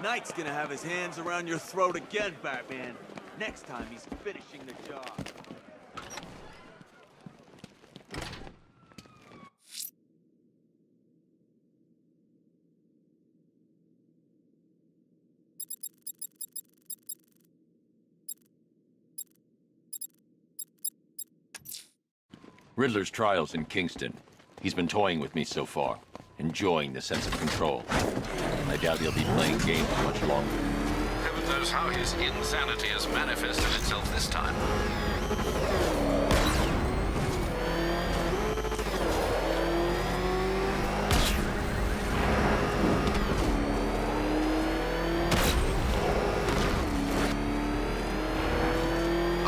Knight's gonna have his hands around your throat again, Batman. Next time he's finishing the job. Riddler's trial's in Kingston. He's been toying with me so far, enjoying the sense of control. I doubt he'll be playing games much longer. Heaven knows how his insanity has manifested itself this time.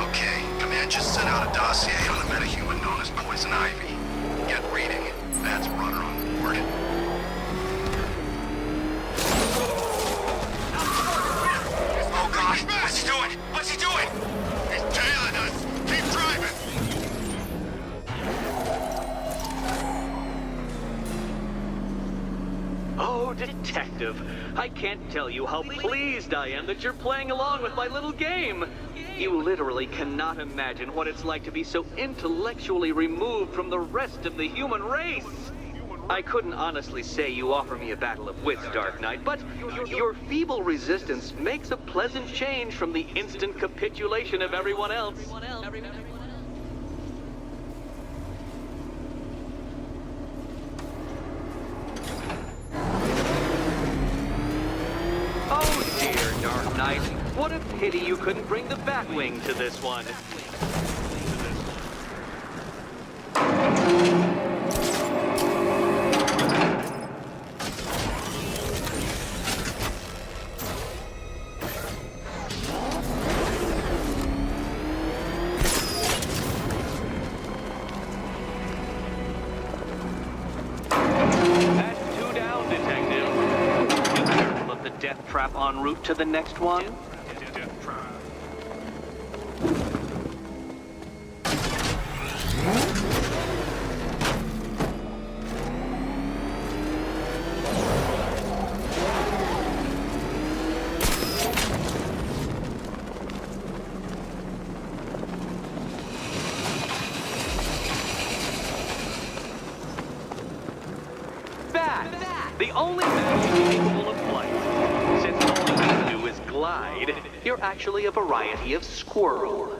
Okay, Command just sent out a dossier on a metahuman known as Poison Ivy. Get reading. That's Runner on board. Oh gosh, what's he doing? What's he doing? He's tailing us. Keep driving. Oh, Detective, I can't tell you how pleased I am that you're playing along with my little game. You literally cannot imagine what it's like to be so intellectually removed from the rest of the human race. I couldn't honestly say you offer me a battle of wits, Dark Knight, but your feeble resistance makes a pleasant change from the instant capitulation of everyone else. Oh dear, Dark Knight. What a pity you couldn't bring the Batwing to this one. That's 2 down, Detective. Be careful of the death trap en route to the next one. The only man capable of flight. Since all you can do is glide, you're actually a variety of squirrel.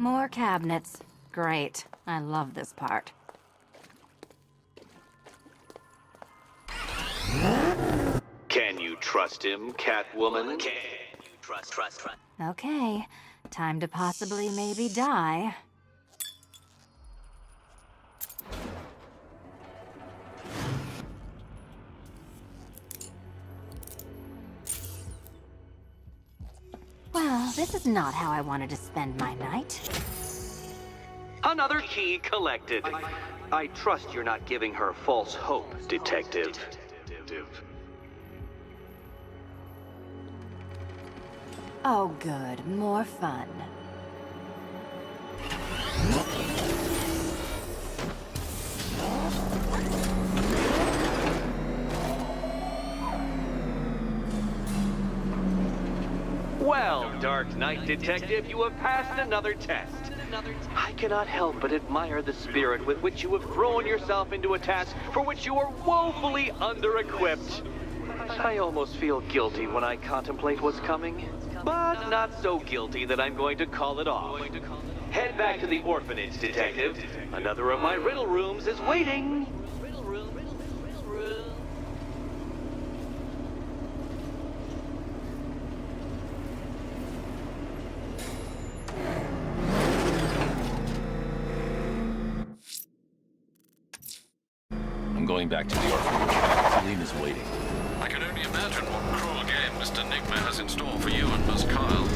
More cabinets. Great. I love this part. Can you trust him, Catwoman? Can you trust? Okay. Time to possibly maybe die. Well, this is not how I wanted to spend my night. Another key collected. I trust you're not giving her false hope, Detective. Oh, good. More fun. Well, Dark Knight Detective, you have passed another test. I cannot help but admire the spirit with which you have thrown yourself into a task for which you are woefully under-equipped. I almost feel guilty when I contemplate what's coming, but not so guilty that I'm going to call it off. Head back to the orphanage, Detective. Another of my riddle rooms is waiting. I'm going back to the orphanage. Selena's waiting. I can only imagine what cruel game Mr. Nigma has in store for you and Miss Kyle.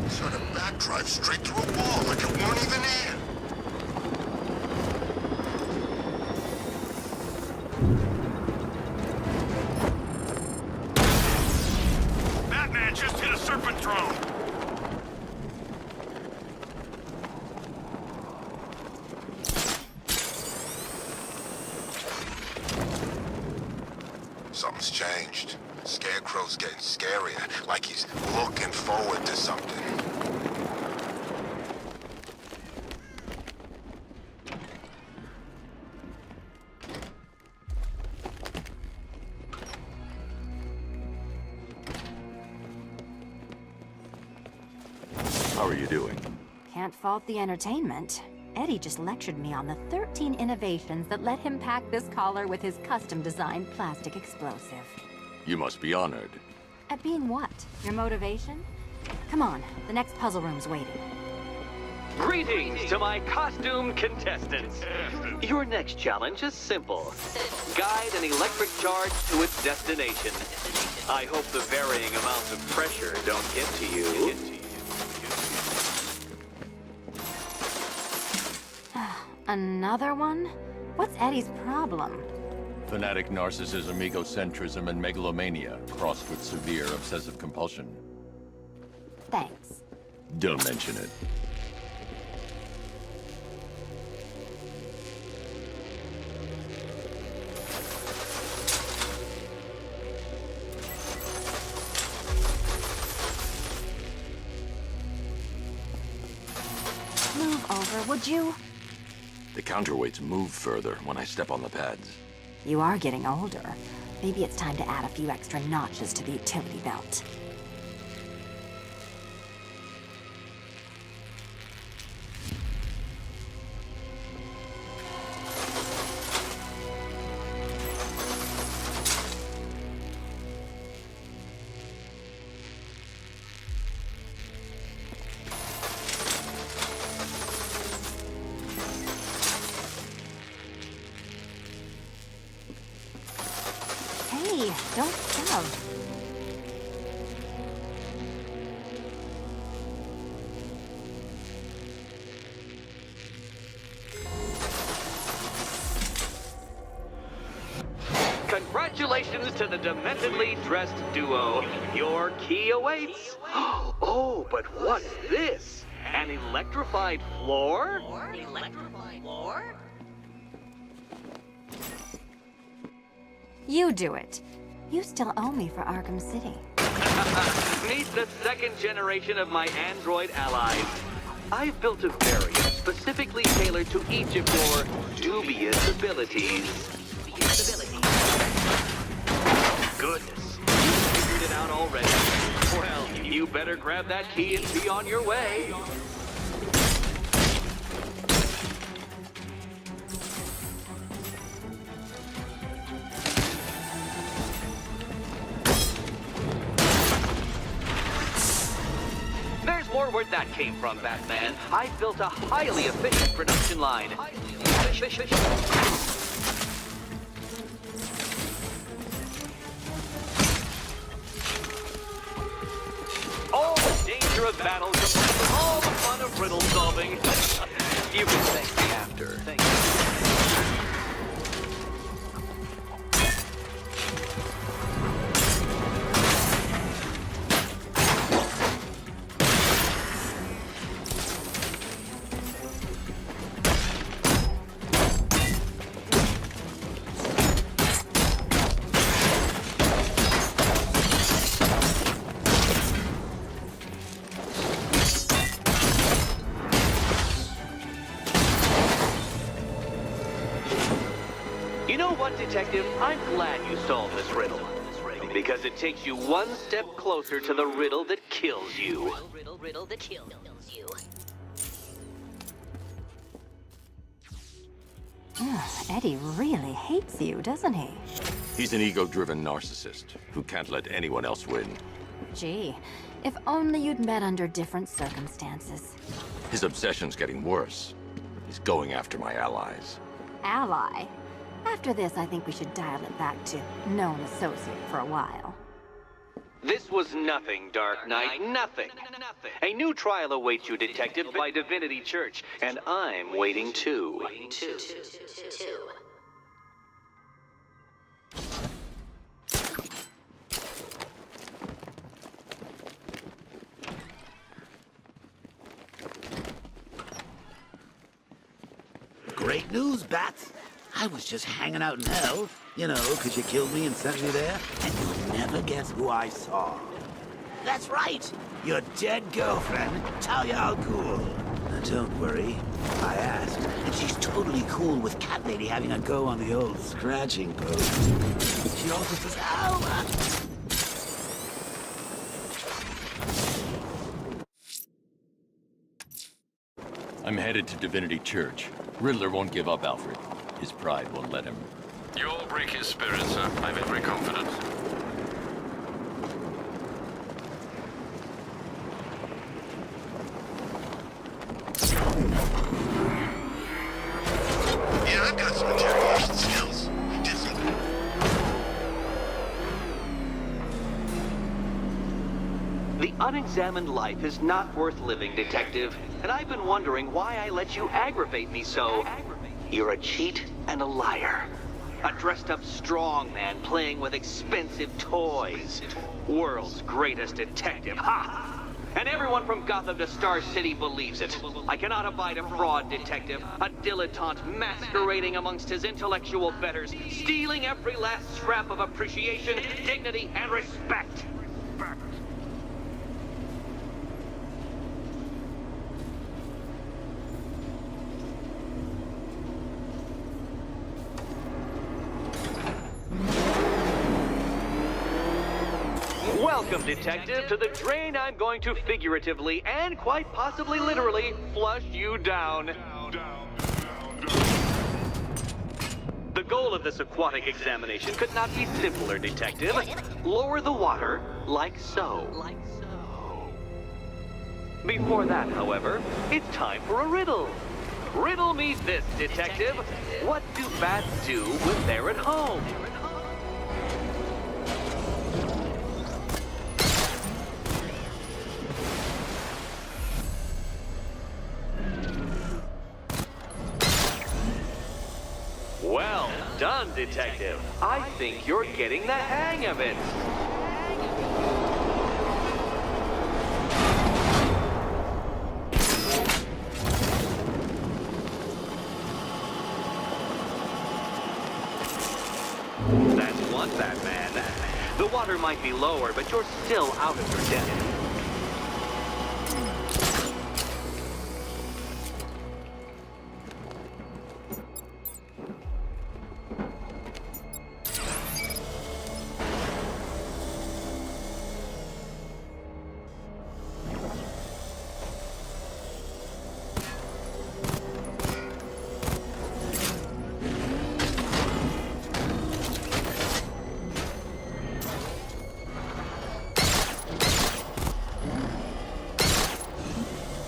Sort of backdrive straight through a wall like it weren't even here. mood's changed. Scarecrow's getting scarier, like he's looking forward to something. How are you doing? Can't fault the entertainment. Eddie just lectured me on the 13 innovations that let him pack this collar with his custom-designed plastic explosive. You must be honored. At being what? Your motivation? Come on, the next puzzle room's waiting. Greetings to my costumed contestants. Your next challenge is simple. Guide an electric charge to its destination. I hope the varying amounts of pressure don't get to you. Another one? What's Eddie's problem? Fanatic narcissism, egocentrism, and megalomania, crossed with severe obsessive compulsion. Thanks. Don't mention it. Move over, would you? The counterweights move further when I step on the pads. You are getting older. Maybe it's time to add a few extra notches to the utility belt. Hey, don't shove. Congratulations to the dementedly dressed duo. Your key awaits. Oh, but what's this? An electrified floor? You do it. You still owe me for Arkham City. Meet the second generation of my android allies. I've built a variant specifically tailored to each of your dubious abilities. Goodness, you figured it out already. Well, you better grab that key and be on your way. There's more where that came from, Batman. I've built a highly efficient production line. All the danger of battle comes with all the fun of riddle solving. You can thank me after. Thank you. You know what, Detective? I'm glad you solved this riddle. Because it takes you one step closer to the riddle that kills you. Riddle that kills you. Eddie really hates you, doesn't he? He's an ego-driven narcissist who can't let anyone else win. Gee, if only you'd met under different circumstances. His obsession's getting worse. He's going after my allies. Ally? After this, I think we should dial it back to known associate for a while. This was nothing, Dark Knight, nothing. A new trial awaits you, Detective, by Divinity Church, and I'm waiting too. Great news, Bat. I was just hanging out in hell, you know, 'cause you killed me and sent me there, and you'll never guess who I saw. That's right, your dead girlfriend, Talia al Ghul. Now, don't worry, I asked, and she's totally cool with Cat Lady having a go on the old scratching post. She also says, ow! I'm headed to Divinity Church. Riddler won't give up, Alfred. His pride won't let him. You'll break his spirit, sir. I've every confidence. Yeah, I've got some interrogation skills. Did some... The unexamined life is not worth living, Detective. And I've been wondering why I let you aggravate me so. You're a cheat and a liar. A dressed-up strongman playing with expensive toys. World's greatest detective, ha! And everyone from Gotham to Star City believes it. I cannot abide a fraud detective, a dilettante masquerading amongst his intellectual betters, stealing every last scrap of appreciation, dignity, and respect. Welcome, Detective, to the drain I'm going to figuratively and quite possibly literally flush you down. The goal of this aquatic examination could not be simpler, Detective. Lower the water like so. Before that, however, it's time for a riddle. Riddle me this, Detective. What do bats do when they're at home? Well done, Detective. I think you're getting the hang of it. That's one, Batman. The water might be lower, but you're still out of your depth.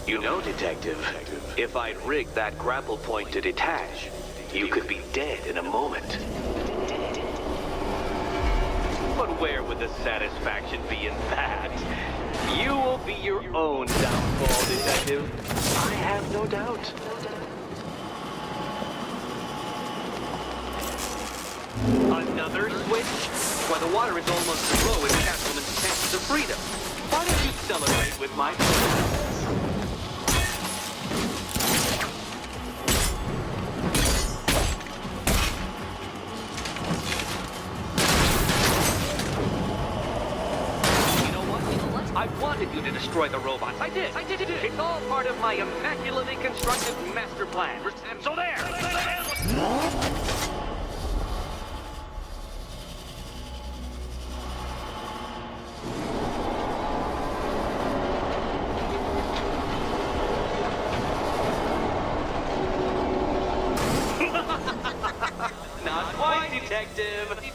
You know, Detective, if I'd rigged that grapple point to detach, you could be dead in a moment. But where would the satisfaction be in that? You will be your own downfall, Detective. I have no doubt. Another switch? Why, the water is almost as low as Catwoman's chances of freedom. Why don't you celebrate with my friends? I wanted you to destroy the robots. I did. It's all part of my immaculately constructed master plan. So there! Not quite, Detective.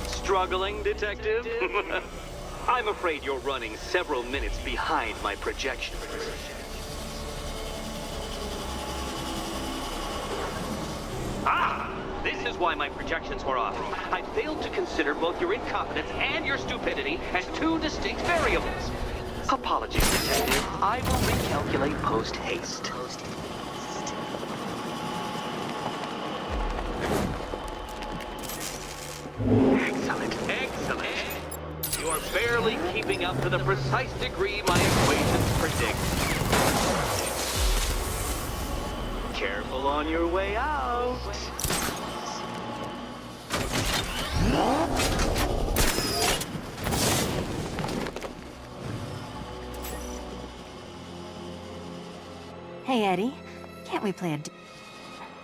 Struggling, Detective? I'm afraid you're running several minutes behind my projections. Ah! This is why my projections were off. I failed to consider both your incompetence and your stupidity as two distinct variables. Apologies, Detective. I will recalculate post-haste. Excellent. Your barely keeping up to the precise degree my equations predict. Careful on your way out. Hey, Eddie. Can't we play a...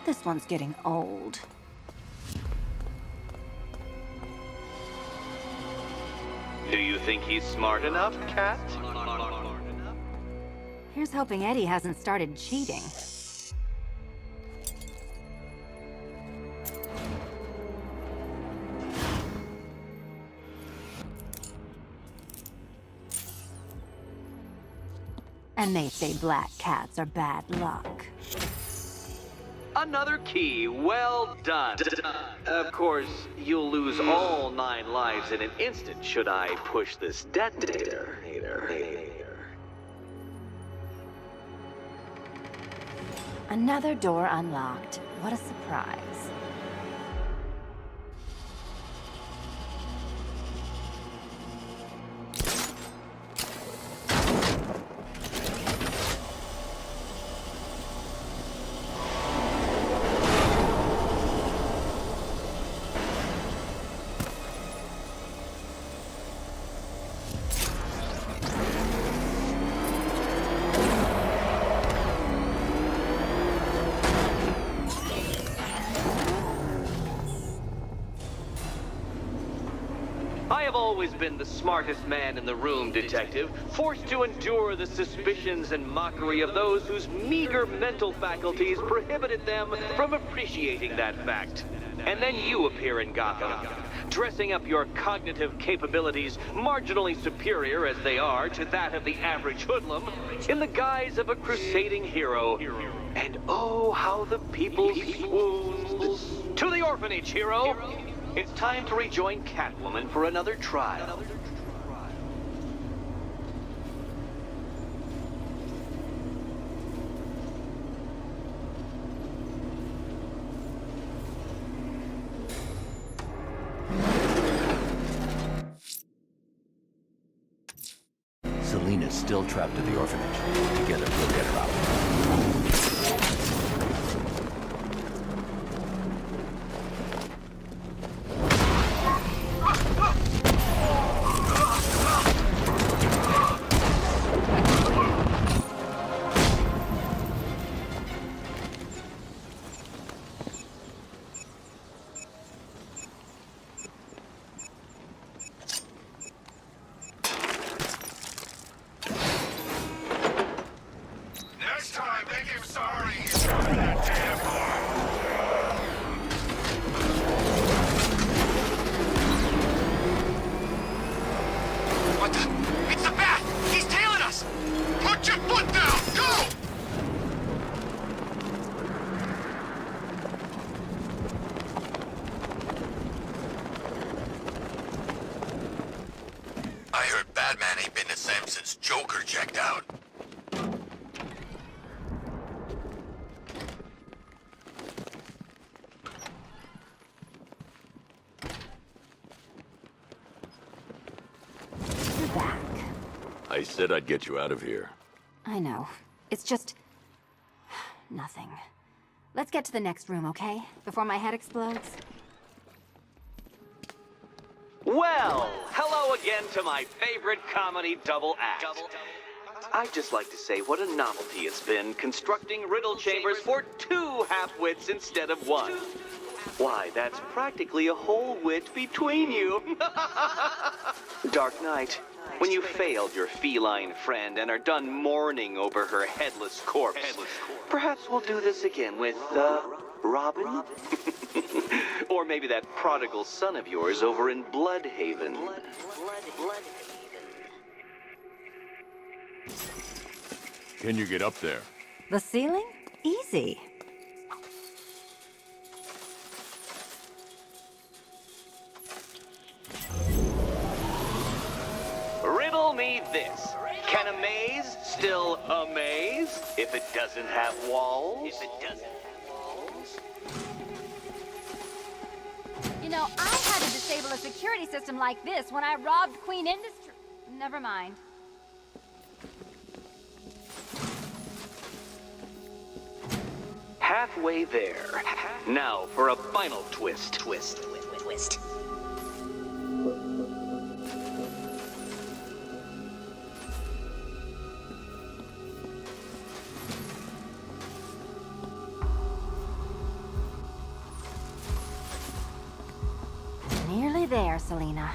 This one's getting old. Do you think he's smart enough, Cat? Here's hoping Eddie hasn't started cheating. And they say black cats are bad luck. Another key. Well done. Of course, you'll lose all 9 lives in an instant should I push this detonator. Another door unlocked. What a surprise. I have always been the smartest man in the room, Detective, forced to endure the suspicions and mockery of those whose meager mental faculties prohibited them from appreciating that fact. And then you appear in Gotham, dressing up your cognitive capabilities, marginally superior as they are to that of the average hoodlum, in the guise of a crusading hero. And oh, how the people swooned. To the orphanage, hero! It's time to rejoin Catwoman for another trial. Selena's still trapped at the orphanage. Together, we'll get her out. Next time, make him sorry he started that damn bar. What the? It's the bat! He's tailing us! Put your foot down! Go! I heard Batman ain't been the same since Joker checked out. You're back. I said I'd get you out of here. I know. It's just... nothing. Let's get to the next room, okay? Before my head explodes. Well, hello again to my favorite comedy double act. I'd just like to say what a novelty it's been constructing riddle chambers for 2 half-wits instead of 1. Why, that's practically a whole wit between you. Dark Knight, when you failed your feline friend and are done mourning over her headless corpse, perhaps we'll do this again with, Robin? Or maybe that prodigal son of yours over in Bloodhaven. Can you get up there? The ceiling? Easy. Riddle me this. Can a maze still amaze if it doesn't have walls? You know, I had to disable a security system like this when I robbed Queen Industry. Never mind. Halfway there. Now for a final twist. Twist. Nearly there, Selena.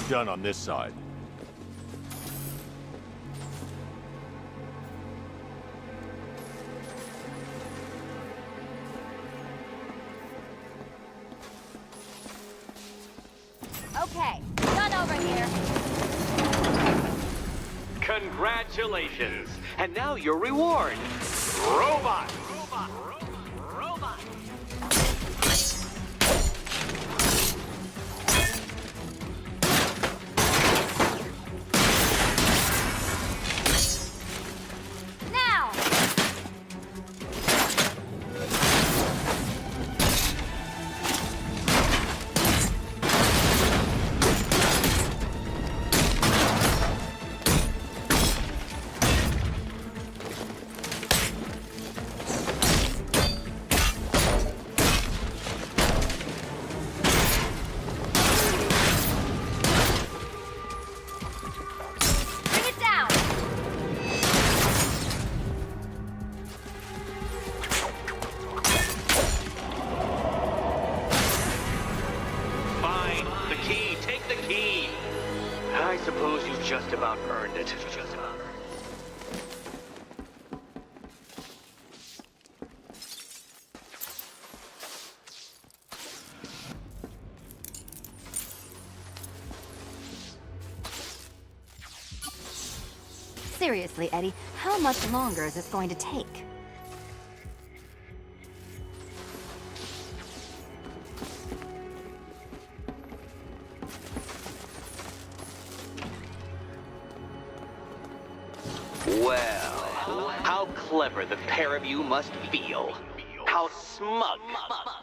Done on this side. Okay, done over here. Congratulations! And now your reward. Robot! Now! Bring it down! Fine. The key. Take the key. I suppose you've just about earned it. Seriously, Eddie, how much longer is this going to take? Well, how clever the pair of you must feel. How smug.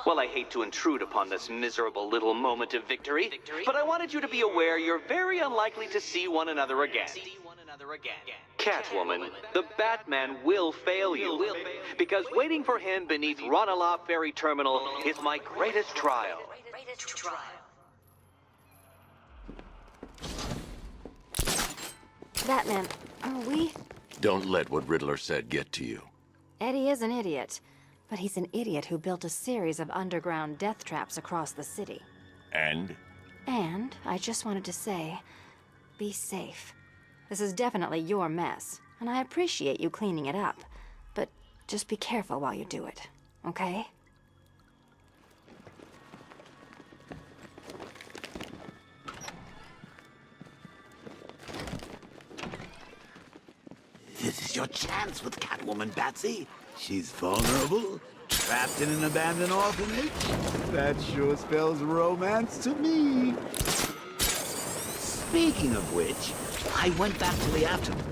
Well, I hate to intrude upon this miserable little moment of victory, but I wanted you to be aware you're very unlikely to see one another again. Catwoman, the Batman will fail you, because waiting for him beneath Ronalop Ferry Terminal is my greatest trial. Batman, are we? Don't let what Riddler said get to you. Eddie is an idiot, but he's an idiot who built a series of underground death traps across the city. And? And I just wanted to say, be safe. This is definitely your mess, and I appreciate you cleaning it up. But just be careful while you do it, okay? This is your chance with Catwoman, Batsy. She's vulnerable, trapped in an abandoned orphanage. That sure spells romance to me. Speaking of which, I went back to the afternoon.